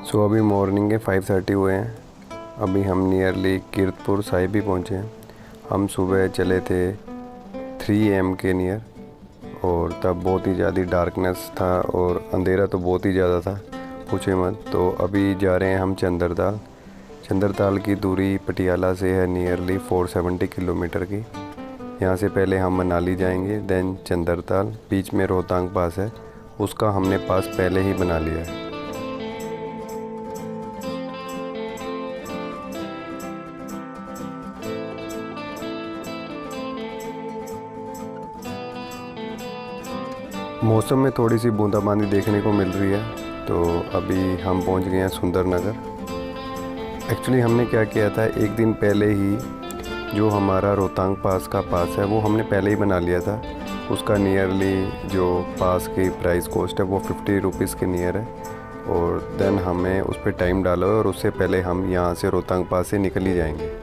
अभी मॉर्निंग के 5:30 हुए हैं। अभी हम नियरली कीरतपुर साहिब भी पहुँचे हैं। हम सुबह चले थे 3 AM के नियर, और तब बहुत ही ज़्यादा डार्कनेस था और अंधेरा तो बहुत ही ज़्यादा था, पूछे मत। तो अभी जा रहे हैं हम चंद्रताल। चंद्रताल की दूरी पटियाला से है नियरली 470 किलोमीटर की। यहाँ से पहले हम मनाली जाएंगे, देन चंद्रताल। बीच में रोहतांग पास है, उसका हमने पास पहले ही बना लिया है। मौसम में थोड़ी सी बूंदाबांदी देखने को मिल रही है। तो अभी हम पहुंच गए हैं सुंदरनगर। एक्चुअली हमने क्या किया था, एक दिन पहले ही जो हमारा रोहतांग पास का पास है वो हमने पहले ही बना लिया था। उसका नियरली जो पास की प्राइस कॉस्ट है वो 50 रुपीज़ के नियर है। और देन हमें उस पर टाइम डाला और उससे पहले हम यहाँ से रोहतांग पास से निकल ही जाएंगे।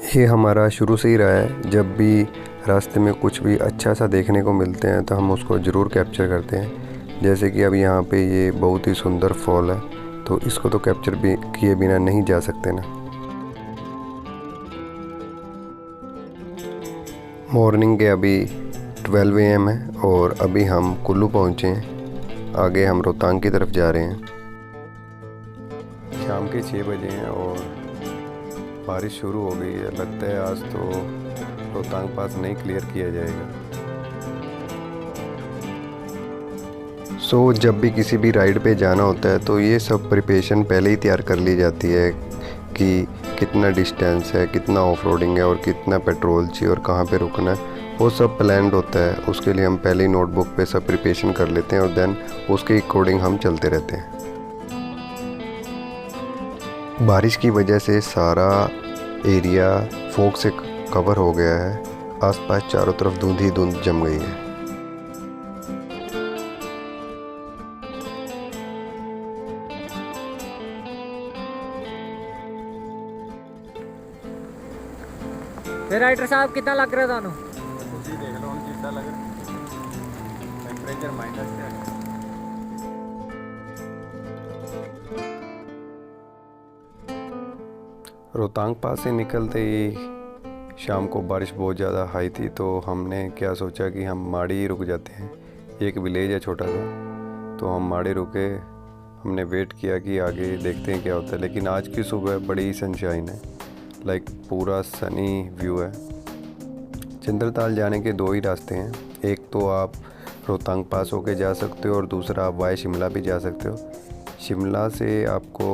ये हमारा शुरू से ही रहा है, जब भी रास्ते में कुछ भी अच्छा सा देखने को मिलते हैं तो हम उसको ज़रूर कैप्चर करते हैं। जैसे कि अब यहाँ पे ये बहुत ही सुंदर फॉल है, तो इसको तो कैप्चर भी किए बिना नहीं जा सकते ना। मॉर्निंग के अभी 12 AM है और अभी हम कुल्लू पहुँचे हैं। आगे हम रोहतांग की तरफ जा रहे हैं। शाम के 6 बजे हैं और बारिश शुरू हो गई है। लगता है आज तो रोहतांग पास नहीं क्लियर किया जाएगा। जब भी किसी भी राइड पे जाना होता है तो ये सब प्रिपरेशन पहले ही तैयार कर ली जाती है कि कितना डिस्टेंस है, कितना ऑफ रोडिंग है और कितना पेट्रोल चाहिए और कहाँ पे रुकना है। वो सब प्लान्ड होता है। उसके लिए हम पहले ही नोटबुक पे सब प्रिपरेशन कर लेते हैं और देन उसके अकॉर्डिंग हम चलते रहते हैं। बारिश की वजह से सारा एरिया फॉग से कवर हो गया है। आसपास चारों तरफ धुंध ही धुंध जम गई है। फिर राइटर साहब कितना लग रहा था? ਤੁਸੀਂ ਦੇਖ ਲਓ ਹੁਣ ਕਿੱਦਾਂ ਲੱਗ ਰਿਹਾ। ਟੈਂਪਰੇਚਰ माइनस है। रोहतांग पास से निकलते ही शाम को बारिश बहुत ज़्यादा हाई थी, तो हमने क्या सोचा कि हम माड़ी ही रुक जाते हैं। एक विलेज है छोटा सा, तो हम माड़ी रुके। हमने वेट किया कि आगे देखते हैं क्या होता है। लेकिन आज की सुबह बड़ी सनशाइन है, लाइक पूरा सनी व्यू है। चंद्रताल जाने के 2 ही रास्ते हैं। एक तो आप रोहतांग पास होके जा सकते हो और दूसरा आप वाया शिमला भी जा सकते हो। शिमला से आपको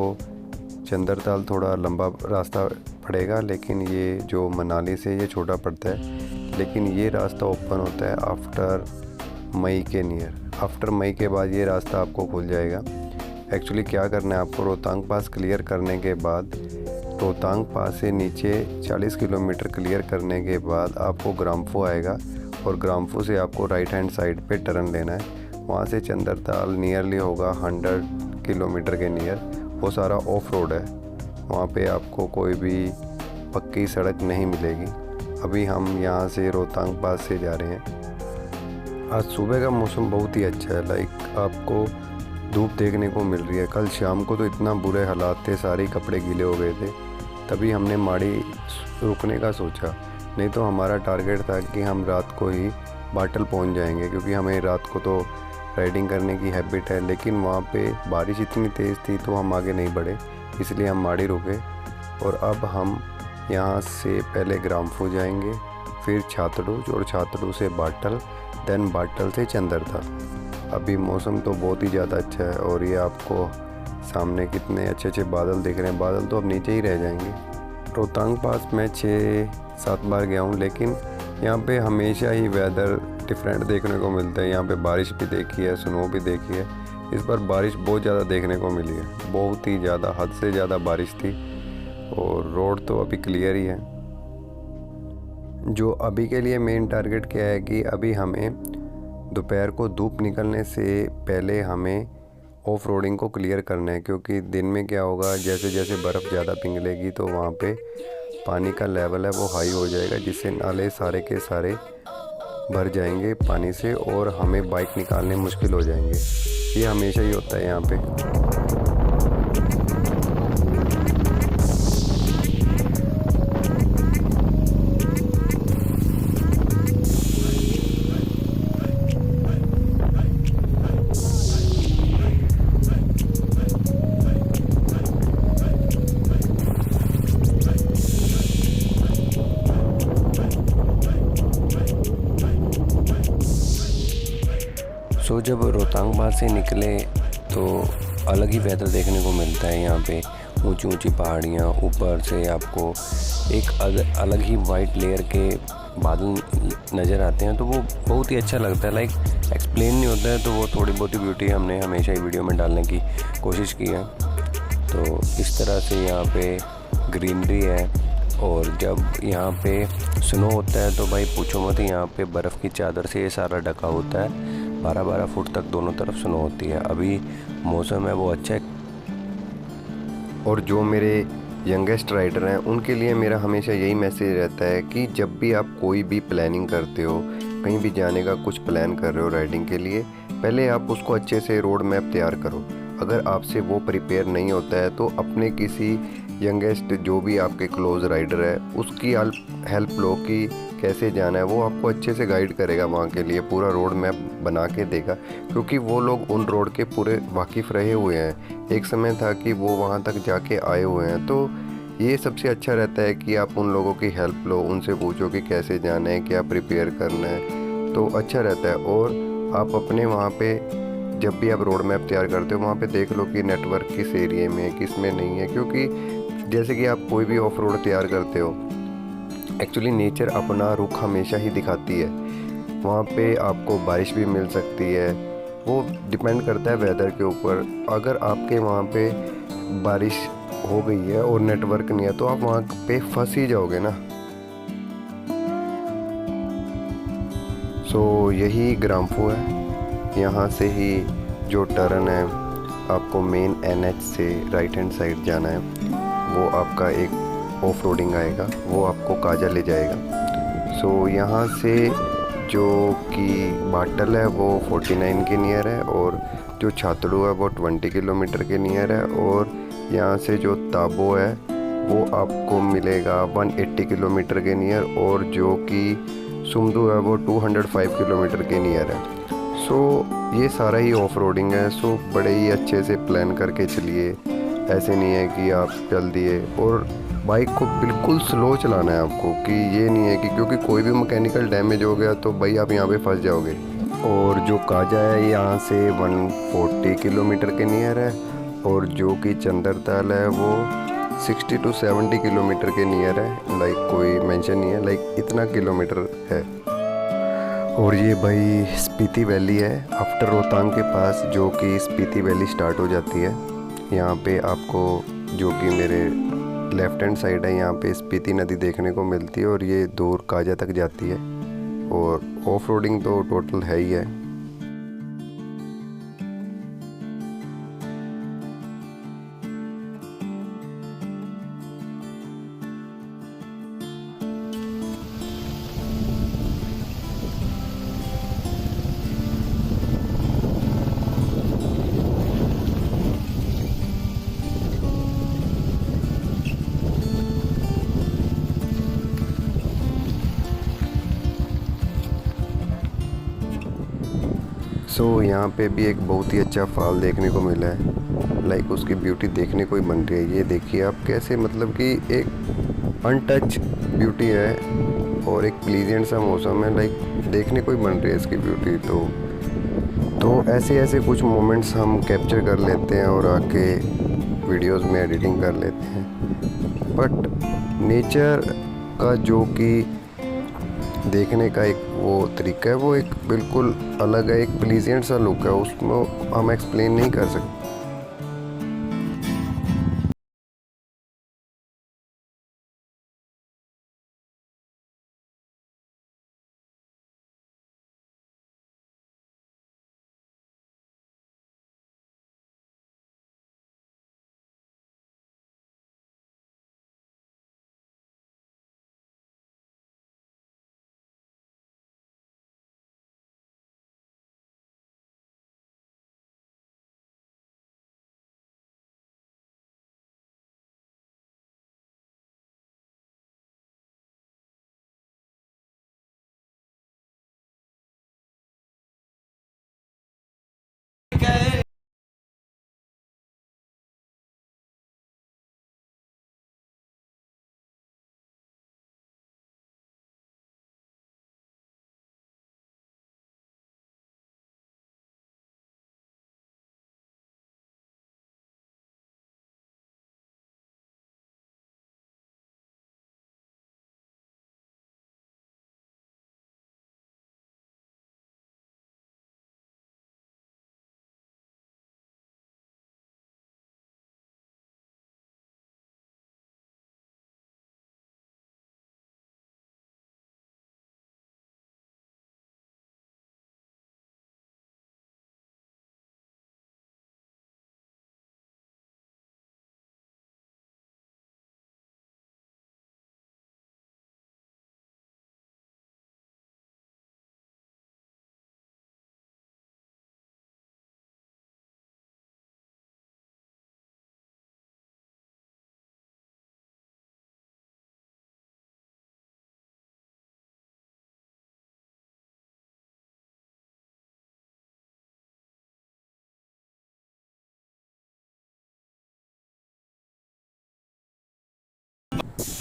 चंद्रताल थोड़ा लंबा रास्ता पड़ेगा, लेकिन ये जो मनाली से ये छोटा पड़ता है। लेकिन ये रास्ता ओपन होता है आफ्टर मई के नियर। आफ्टर मई के बाद ये रास्ता आपको खुल जाएगा। एक्चुअली क्या करना है आपको, रोहतांग पास क्लियर करने के बाद रोहतांग पास से नीचे 40 किलोमीटर क्लियर करने के बाद आपको ग्राम्फू आएगा और ग्राम्फू से आपको राइट हैंड साइड पे टर्न लेना है। वहाँ से चंद्रताल नियरली होगा 100 किलोमीटर के नियर। वो सारा ऑफ रोड है, वहाँ पे आपको कोई भी पक्की सड़क नहीं मिलेगी। अभी हम यहाँ से रोहतांग पास से जा रहे हैं। आज सुबह का मौसम बहुत ही अच्छा है, लाइक आपको धूप देखने को मिल रही है। कल शाम को तो इतना बुरे हालात थे, सारे कपड़े गीले हो गए थे। तभी हमने माड़ी रुकने का सोचा, नहीं तो हमारा टारगेट था कि हम रात को ही बाटल पहुंच जाएंगे, क्योंकि हमें रात को तो राइडिंग करने की हैबिट है। लेकिन वहाँ पे बारिश इतनी तेज़ थी तो हम आगे नहीं बढ़े, इसलिए हम माड़ी रुके। और अब हम यहाँ से पहले ग्राम्फू जाएंगे, फिर छातड़ू, और छातड़ू से बाटल, देन बाटल से चंद्रताल। अभी मौसम तो बहुत ही ज़्यादा अच्छा है और ये आपको सामने कितने अच्छे अच्छे बादल दिख रहे हैं। बादल तो अब नीचे ही रह जाएंगे। रोहतांग पास मैं 6-7 बार गया हूँ, लेकिन यहाँ पे हमेशा ही वेदर डिफरेंट देखने को मिलता है। यहाँ पे बारिश भी देखी है, स्नो भी देखी है। इस बार बारिश बहुत ज़्यादा देखने को मिली है, बहुत ही ज़्यादा, हद से ज़्यादा बारिश थी। और रोड तो अभी क्लियर ही है। जो अभी के लिए मेन टारगेट क्या है कि अभी हमें दोपहर को धूप निकलने से पहले हमें ऑफ रोडिंग को क्लियर करना है, क्योंकि दिन में क्या होगा, जैसे जैसे बर्फ़ ज़्यादा पिघलेगी तो वहाँ पे पानी का लेवल है वो हाई हो जाएगा, जिससे नाले सारे के सारे भर जाएंगे पानी से और हमें बाइक निकालने मुश्किल हो जाएंगे। ये हमेशा ही होता है यहाँ पे। जब रोहतांग बाँध से निकले तो अलग ही वेदर देखने को मिलता है। यहाँ पे ऊंची ऊंची पहाड़ियाँ, ऊपर से आपको एक अलग ही वाइट लेयर के बादल नज़र आते हैं, तो वो बहुत ही अच्छा लगता है। लाइक एक्सप्लेन नहीं होता है, तो वो थोड़ी बहुत ही ब्यूटी हमने हमेशा ही वीडियो में डालने की कोशिश की है। तो इस तरह से यहाँ पे ग्रीनरी है, और जब यहाँ पे स्नो होता है तो भाई पूछो मत, यहाँ पे बर्फ़ की चादर से ये सारा ढका होता है। 12-12 फुट तक दोनों तरफ स्नो होती है। अभी मौसम है वो अच्छा है। और जो मेरे यंगेस्ट राइडर हैं उनके लिए मेरा हमेशा यही मैसेज रहता है कि जब भी आप कोई भी प्लानिंग करते हो, कहीं भी जाने का कुछ प्लान कर रहे हो राइडिंग के लिए, पहले आप उसको अच्छे से रोड मैप तैयार करो। अगर आपसे वो प्रिपेयर नहीं होता है तो अपने किसी यंगेस्ट जो भी आपके क्लोज राइडर है उसकी हेल्प लो कि कैसे जाना है। वो आपको अच्छे से गाइड करेगा, वहाँ के लिए पूरा रोड मैप बना के देगा, क्योंकि वो लोग उन रोड के पूरे वाकिफ़ रहे हुए हैं। एक समय था कि वो वहाँ तक जाके आए हुए हैं। तो ये सबसे अच्छा रहता है कि आप उन लोगों की हेल्प लो, उनसे पूछो कि कैसे जाना है, क्या प्रिपेयर करना है, तो अच्छा रहता है। और आप अपने वहाँ पे जब भी आप रोड मैप तैयार करते हो वहाँ पे देख लो कि नेटवर्क किस एरिया में है, किस में नहीं है, क्योंकि जैसे कि आप कोई भी ऑफ रोड तैयार करते हो, एक्चुअली नेचर अपना रुख हमेशा ही दिखाती है। वहाँ पे आपको बारिश भी मिल सकती है, वो डिपेंड करता है वेदर के ऊपर। अगर आपके वहाँ पे बारिश हो गई है और नेटवर्क नहीं है तो आप वहाँ पे फंस ही जाओगे ना। सो यही ग्राम्फू है। यहाँ से ही जो टर्न है, आपको मेन NH से राइट हैंड साइड जाना है, वो आपका एक ऑफ रोडिंग आएगा, वो आपको काजा ले जाएगा। सो यहाँ से जो कि बाटल है वो 49 के नियर है, और जो छातड़ू है वो 20 किलोमीटर के नियर है, और यहाँ से जो ताबो है वो आपको मिलेगा 180 किलोमीटर के नियर, और जो कि सुमदू है वो 205 किलोमीटर के नियर है। सो ये सारा ही ऑफ रोडिंग है। सो बड़े ही अच्छे से प्लान करके चलिए, ऐसे नहीं है कि आप चल दिए। और बाइक को बिल्कुल स्लो चलाना है आपको, कि ये नहीं है कि क्योंकि कोई भी मैकेनिकल डैमेज हो गया तो भाई आप यहाँ पे फंस जाओगे। और जो काजा है यहाँ से 140 किलोमीटर के नियर है, और जो कि चंदरताल है वो 60 to 70 किलोमीटर के नियर है। लाइक कोई मेंशन नहीं है, लाइक इतना किलोमीटर है। और ये भाई स्पीति वैली है आफ्टर रोहतांग के पास, जो कि स्पीति वैली स्टार्ट हो जाती है। यहाँ पे आपको जो कि मेरे लेफ़्ट हैंड साइड है, यहाँ पे स्पीति नदी देखने को मिलती है, और ये दूर काजा तक जाती है। और ऑफ रोडिंग तो टोटल है ही है। सो यहाँ पे भी एक बहुत ही अच्छा फॉल देखने को मिला है। लाइक उसकी ब्यूटी देखने को ही बन रही है। ये देखिए आप कैसे, मतलब कि एक अनटच ब्यूटी है और एक प्लीजेंट सा मौसम है। लाइक देखने को ही बन रही है इसकी ब्यूटी। तो ऐसे ऐसे कुछ मोमेंट्स हम कैप्चर कर लेते हैं और आके वीडियोस में एडिटिंग कर लेते हैं। बट नेचर का जो कि देखने का एक वो तरीका है, वो एक बिल्कुल अलग है, एक प्लीजेंट सा लुक है, उसमें हम एक्सप्लेन नहीं कर सकते।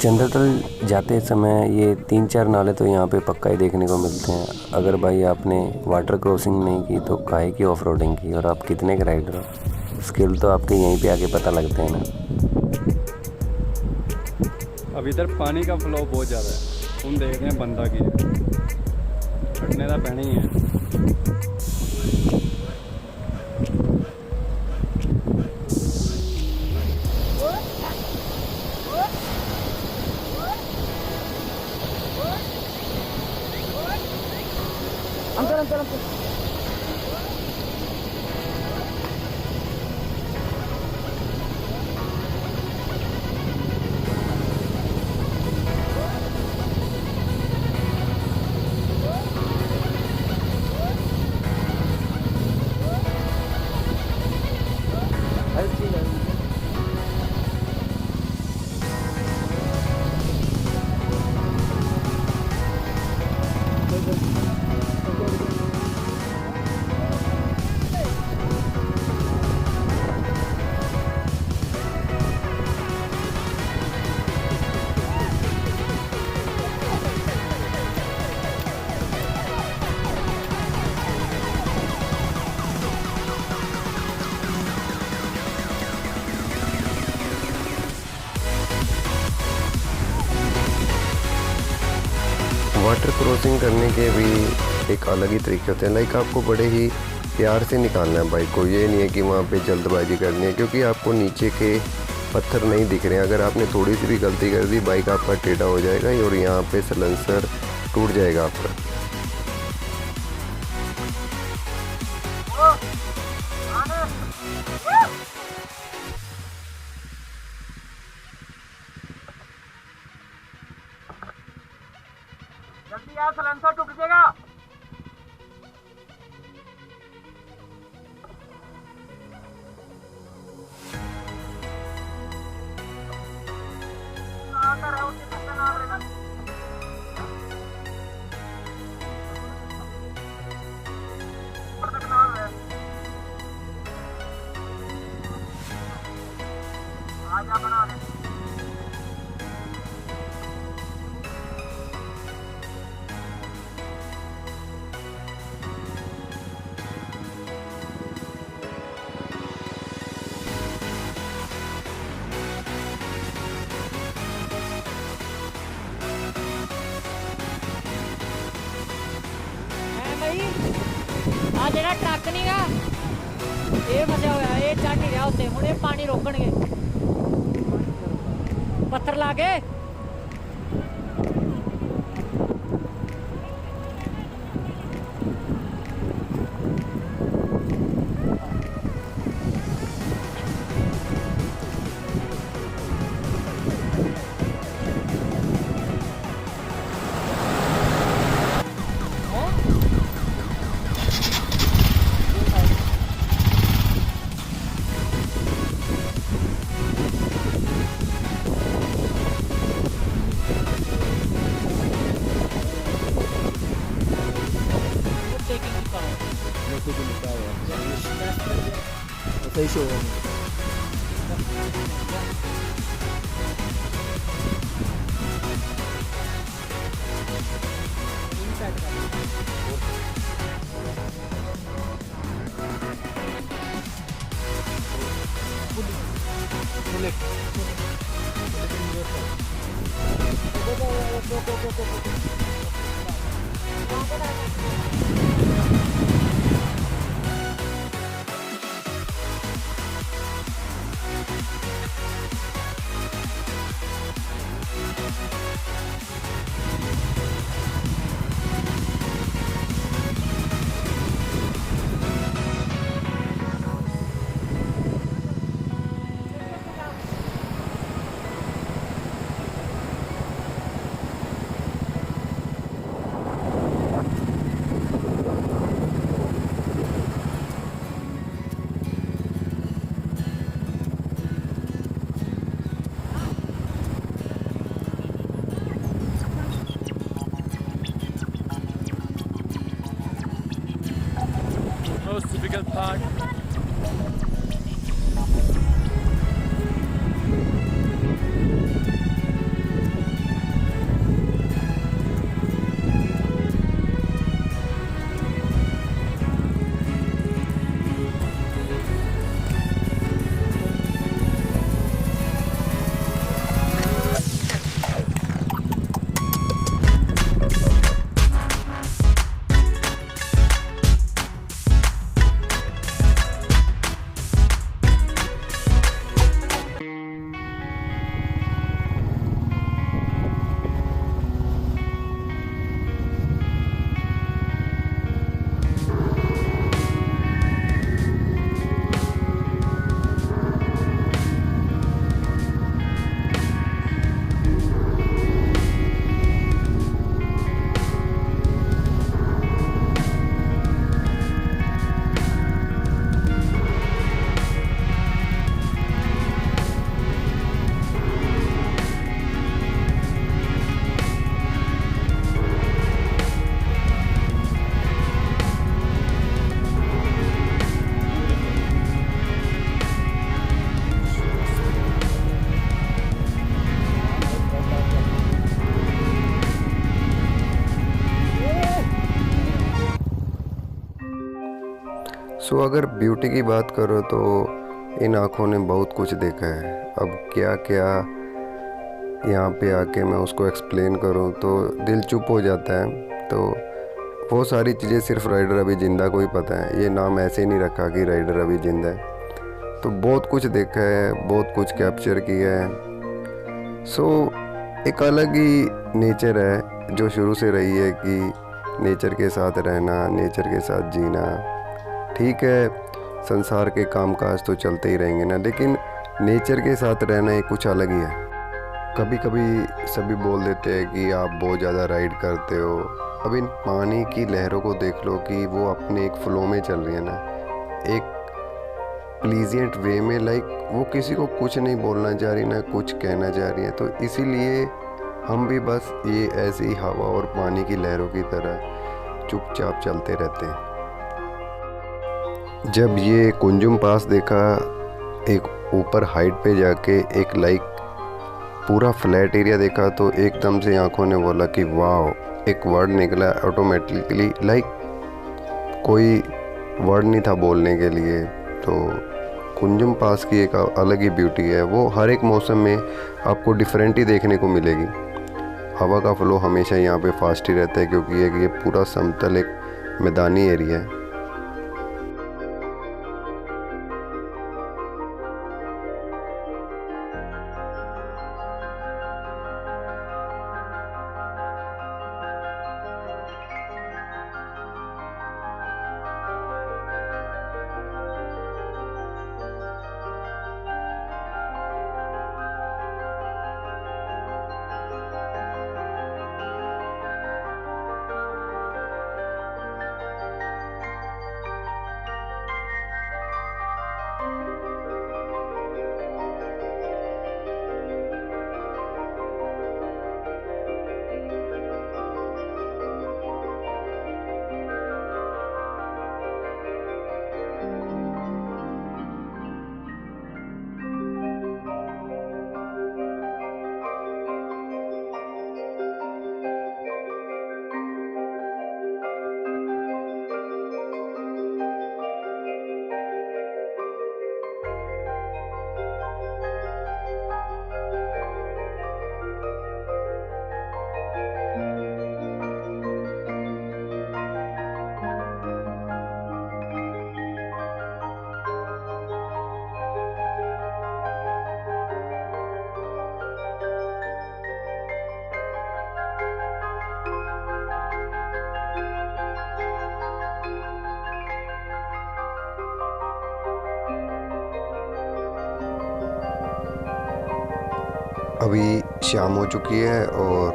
चंद्रतल जाते समय ये 3-4 नाले तो यहाँ पे पक्का ही देखने को मिलते हैं। अगर भाई आपने वाटर क्रॉसिंग नहीं की तो काहे की ऑफ रोडिंग की, और आप कितने के राइडर हो, स्किल तो आपके यहीं पे आके पता लगते हैं ना। अब इधर पानी का फ्लो बहुत ज़्यादा है, हम देख रहे हैं बंदा की छटने का पैना ही है। वाटर क्रॉसिंग करने के भी एक अलग ही तरीके होते हैं। लाइक आपको बड़े ही प्यार से निकालना है बाइक को, ये नहीं है कि वहाँ पे जल्दबाजी करनी है, क्योंकि आपको नीचे के पत्थर नहीं दिख रहे हैं। अगर आपने थोड़ी सी भी गलती कर दी बाइक आपका टेढ़ा हो जाएगा और यहाँ पे सलेंसर टूट जाएगा आपका। जल्दी यार, सलेंसर टूट जाएगा। आजा बना ले। ਆ ਜਿਹੜਾ ਟਰੱਕ ਨੀਗਾ ਇਹ ਫਸਿਆ ਹੋਇਆ, ਇਹ ਚੜ ਨਹੀਂ ਰਿਹਾ ਉੱਤੇ। ਹੁਣ ਇਹ ਪਾਣੀ ਰੋਕਣਗੇ ਪੱਥਰ ਲਾ ਕੇ। Most difficult part. सो अगर ब्यूटी की बात करो तो इन आँखों ने बहुत कुछ देखा है। अब क्या क्या यहाँ पे आके मैं उसको एक्सप्लेन करूँ तो दिल चुप हो जाता है। तो वो सारी चीज़ें सिर्फ राइडर अभी जिंदा को ही पता है। ये नाम ऐसे ही नहीं रखा कि राइडर अभी जिंदा है। तो बहुत कुछ देखा है, बहुत कुछ कैप्चर किया है। सो एक अलग ही नेचर है जो शुरू से रही है कि नेचर के साथ रहना, नेचर के साथ जीना। ठीक है, संसार के कामकाज तो चलते ही रहेंगे ना, लेकिन नेचर के साथ रहना एक कुछ अलग ही है। कभी कभी सभी बोल देते हैं कि आप बहुत ज़्यादा राइड करते हो। अब इन पानी की लहरों को देख लो कि वो अपने एक फ्लो में चल रही है ना, एक प्लीजेंट वे में। लाइक वो किसी को कुछ नहीं बोलना चाह रही, ना कुछ कहना चाह रही है। तो इसीलिए हम भी बस ये ऐसी ही हवा और पानी की लहरों की तरह चुपचाप चलते रहते हैं। जब ये कुंजुम पास देखा, एक ऊपर हाइट पे जाके एक लाइक पूरा फ्लैट एरिया देखा, तो एकदम से आंखों ने बोला कि वाह। एक वर्ड निकला ऑटोमेटिकली, लाइक कोई वर्ड नहीं था बोलने के लिए। तो कुंजुम पास की एक अलग ही ब्यूटी है। वो हर एक मौसम में आपको डिफरेंट ही देखने को मिलेगी। हवा का फ्लो हमेशा यहाँ पे फास्ट ही रहता है क्योंकि ये पूरा समतल एक मैदानी एरिया है। अभी शाम हो चुकी है और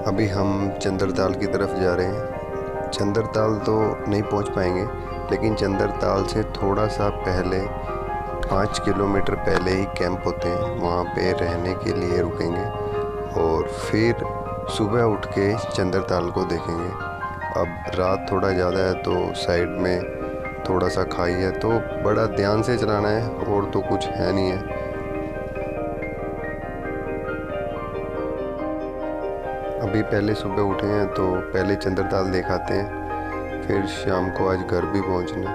अभी हम चंद्रताल की तरफ जा रहे हैं। चंद्रताल तो नहीं पहुंच पाएंगे, लेकिन चंद्रताल से थोड़ा सा पहले 5 किलोमीटर पहले ही कैंप होते हैं। वहाँ पे रहने के लिए रुकेंगे और फिर सुबह उठ के चंद्रताल को देखेंगे। अब रात थोड़ा ज़्यादा है तो साइड में थोड़ा सा खाई है, तो बड़ा ध्यान से चलाना है और तो कुछ है नहीं है। अभी पहले सुबह उठे हैं तो पहले चंद्रताल दिखाते हैं, फिर शाम को आज घर भी पहुंचना।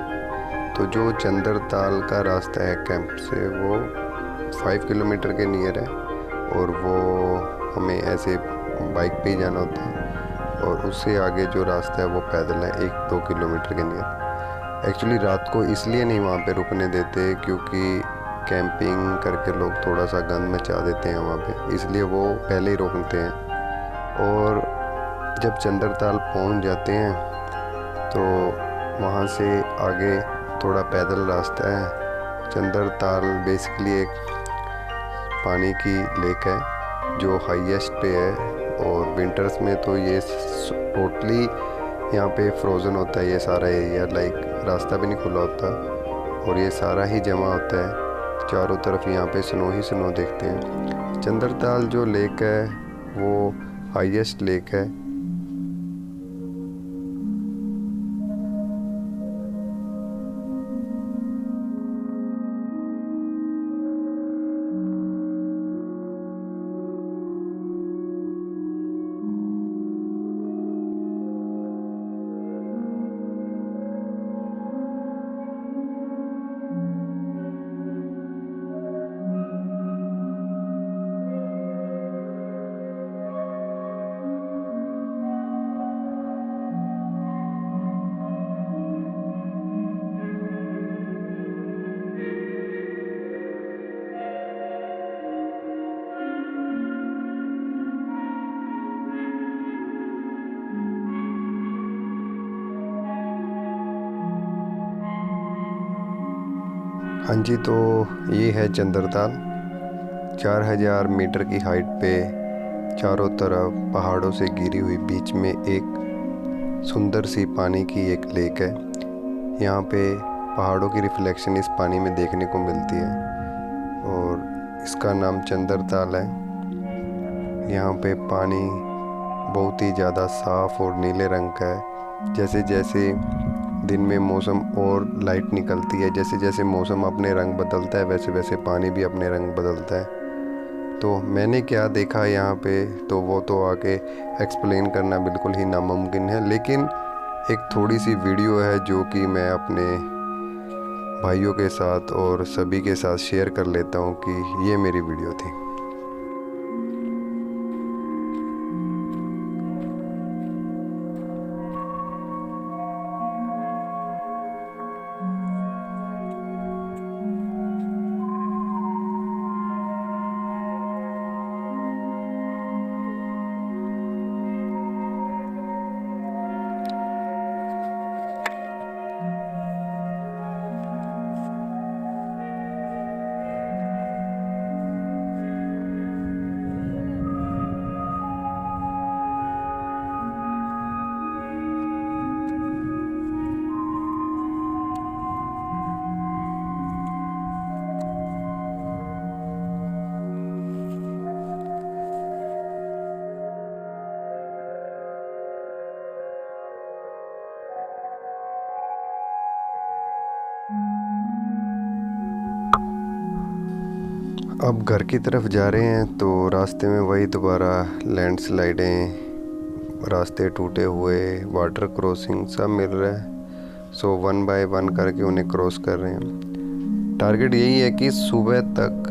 तो जो चंद्रताल का रास्ता है कैंप से वो 5 किलोमीटर के नियर है और वो हमें ऐसे बाइक पे ही जाना होता है। और उससे आगे जो रास्ता है वो पैदल है 1-2 किलोमीटर के नियर। एक्चुअली रात को इसलिए नहीं वहाँ पे रुकने देते क्योंकि कैंपिंग करके लोग थोड़ा सा गंद मचा देते हैं वहाँ पे, इसलिए वो पहले ही रोकते हैं। और जब चंद्रताल पहुंच जाते हैं तो वहाँ से आगे थोड़ा पैदल रास्ता है। चंद्रताल बेसिकली एक पानी की लेक है जो हाईएस्ट पे है, और विंटर्स में तो ये टोटली यहाँ पे फ्रोज़न होता है ये सारा एरिया। लाइक रास्ता भी नहीं खुला होता और ये सारा ही जमा होता है। चारों तरफ यहाँ पे स्नो ही स्नो देखते हैं। चंद्रताल जो लेक है वो हाईएस्ट लेक है। हाँ जी, तो ये है चंद्रताल। 4000 मीटर की हाइट पे चारों तरफ पहाड़ों से घिरी हुई, बीच में एक सुंदर सी पानी की एक लेक है। यहाँ पे पहाड़ों की रिफ्लेक्शन इस पानी में देखने को मिलती है और इसका नाम चंद्रताल है। यहाँ पे पानी बहुत ही ज़्यादा साफ़ और नीले रंग का है। जैसे जैसे दिन में मौसम और लाइट निकलती है, जैसे जैसे मौसम अपने रंग बदलता है, वैसे वैसे पानी भी अपने रंग बदलता है। तो मैंने क्या देखा यहाँ पे, तो वो तो आके एक्सप्लेन करना बिल्कुल ही नामुमकिन है, लेकिन एक थोड़ी सी वीडियो है जो कि मैं अपने भाइयों के साथ और सभी के साथ शेयर कर लेता हूँ कि ये मेरी वीडियो थी। अब घर की तरफ जा रहे हैं तो रास्ते में वही दोबारा लैंडस्लाइडें, रास्ते टूटे हुए, वाटर क्रॉसिंग सब मिल रहा है। सो 1 बाय 1 करके उन्हें क्रॉस कर रहे हैं। टारगेट यही है कि सुबह तक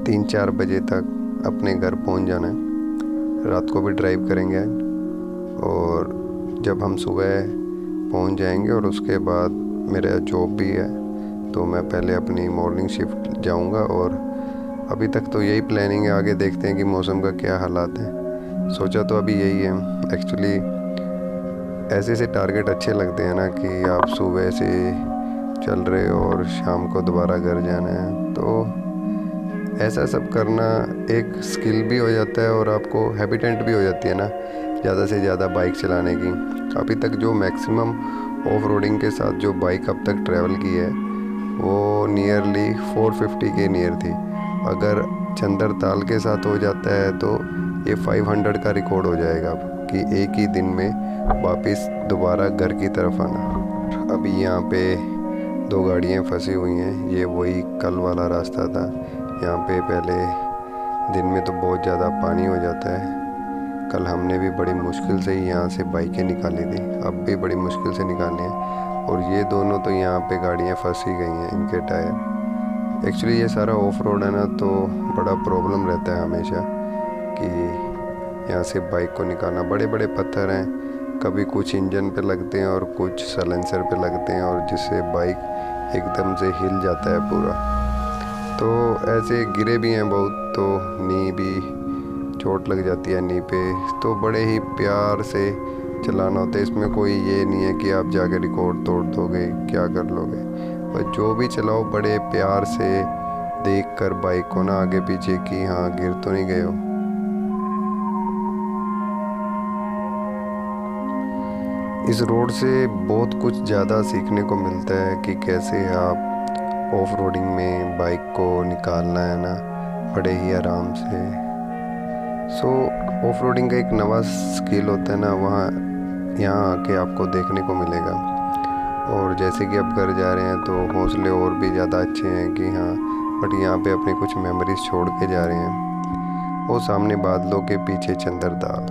3-4 बजे तक अपने घर पहुंच जाना है। रात को भी ड्राइव करेंगे और जब हम सुबह पहुंच जाएंगे और उसके बाद मेरा जॉब भी है तो मैं पहले अपनी मॉर्निंग शिफ्ट जाऊंगा। और अभी तक तो यही प्लानिंग है, आगे देखते हैं कि मौसम का क्या हालात है। सोचा तो अभी यही है। एक्चुअली ऐसे से टारगेट अच्छे लगते हैं ना कि आप सुबह से चल रहे हो और शाम को दोबारा घर जाना है, तो ऐसा सब करना एक स्किल भी हो जाता है और आपको हैबिटेंट भी हो जाती है ना ज़्यादा से ज़्यादा बाइक चलाने की। अभी तक जो मैक्सिमम ऑफ रोडिंग के साथ जो बाइक अब तक ट्रैवल की है वो नियरली 450 के नियर थी। अगर चंद्रताल के साथ हो जाता है तो ये 500 का रिकॉर्ड हो जाएगा कि एक ही दिन में वापस दोबारा घर की तरफ आना। अभी यहाँ पे 2 गाड़ियाँ फंसी हुई हैं। ये वही कल वाला रास्ता था। यहाँ पे पहले दिन में तो बहुत ज़्यादा पानी हो जाता है। कल हमने भी बड़ी मुश्किल से ही यहाँ से बाइकें निकाली थी, अब भी बड़ी मुश्किल से निकाली हैं। और ये दोनों तो यहाँ पे गाड़ियाँ फंसी गई हैं, इनके टायर। एक्चुअली ये सारा ऑफ रोड है ना, तो बड़ा प्रॉब्लम रहता है हमेशा कि यहाँ से बाइक को निकालना। बड़े बड़े पत्थर हैं, कभी कुछ इंजन पे लगते हैं और कुछ साइलेंसर पे लगते हैं, और जिससे बाइक एकदम से हिल जाता है पूरा। तो ऐसे गिरे भी हैं बहुत, तो नी भी चोट लग जाती है नी पे। तो बड़े ही प्यार से चलाना होता है। इसमें कोई ये नहीं है कि आप जाके रिकॉर्ड तोड़ दोगे, क्या कर लोगे। पर जो भी चलाओ बड़े प्यार से देख कर बाइक को ना आगे पीछे कि हाँ गिर तो नहीं गए हो। इस रोड से बहुत कुछ ज़्यादा सीखने को मिलता है कि कैसे आप ऑफ रोडिंग में बाइक को निकालना है ना, बड़े ही आराम से। सो ऑफ रोडिंग का एक नवा स्किल होता है ना, वहाँ यहाँ आके आपको देखने को मिलेगा। और जैसे कि अब घर जा रहे हैं तो हौसले और भी ज़्यादा अच्छे हैं कि हाँ, बट यहाँ पे अपनी कुछ मेमोरीज छोड़ के जा रहे हैं। वो सामने बादलों के पीछे चंद्रताल।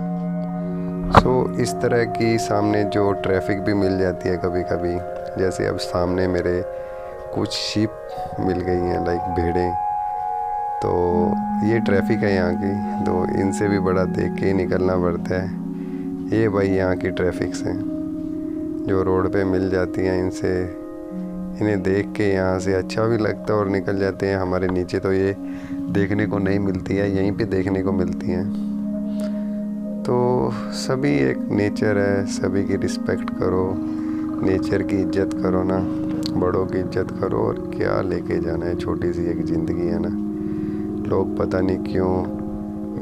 सो इस तरह की सामने जो ट्रैफिक भी मिल जाती है कभी कभी, जैसे अब सामने मेरे कुछ शीप मिल गई हैं, लाइक भेड़ें। तो ये ट्रैफिक है यहाँ की, तो इनसे भी बड़ा देख के ही निकलना पड़ता है। ये भाई यहाँ की ट्रैफिक से जो रोड पे मिल जाती हैं, इनसे इन्हें देख के यहाँ से अच्छा भी लगता है और निकल जाते हैं। हमारे नीचे तो ये देखने को नहीं मिलती है, यहीं पे देखने को मिलती हैं। तो सभी एक नेचर है, सभी की रिस्पेक्ट करो, नेचर की इज्जत करो ना, बड़ों की इज्जत करो और क्या लेके जाना है, छोटी सी एक ज़िंदगी है ना। लोग पता नहीं क्यों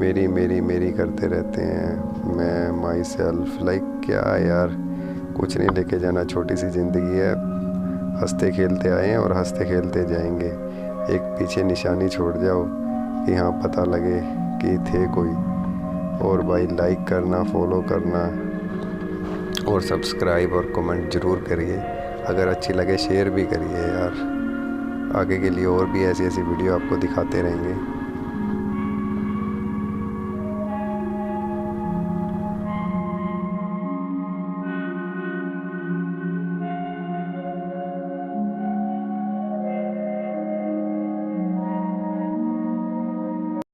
मेरी मेरी मेरी करते रहते हैं, मैं माई सेल्फ लाइक क्या यार, कुछ नहीं लेके जाना, छोटी सी ज़िंदगी है, हंसते खेलते आए हैं और हंसते खेलते जाएंगे। एक पीछे निशानी छोड़ जाओ कि हाँ पता लगे कि थे कोई। और भाई लाइक करना, फॉलो करना और सब्सक्राइब और कमेंट ज़रूर करिए। अगर अच्छी लगे शेयर भी करिए यार। आगे के लिए और भी ऐसी ऐसी वीडियो आपको दिखाते रहेंगे।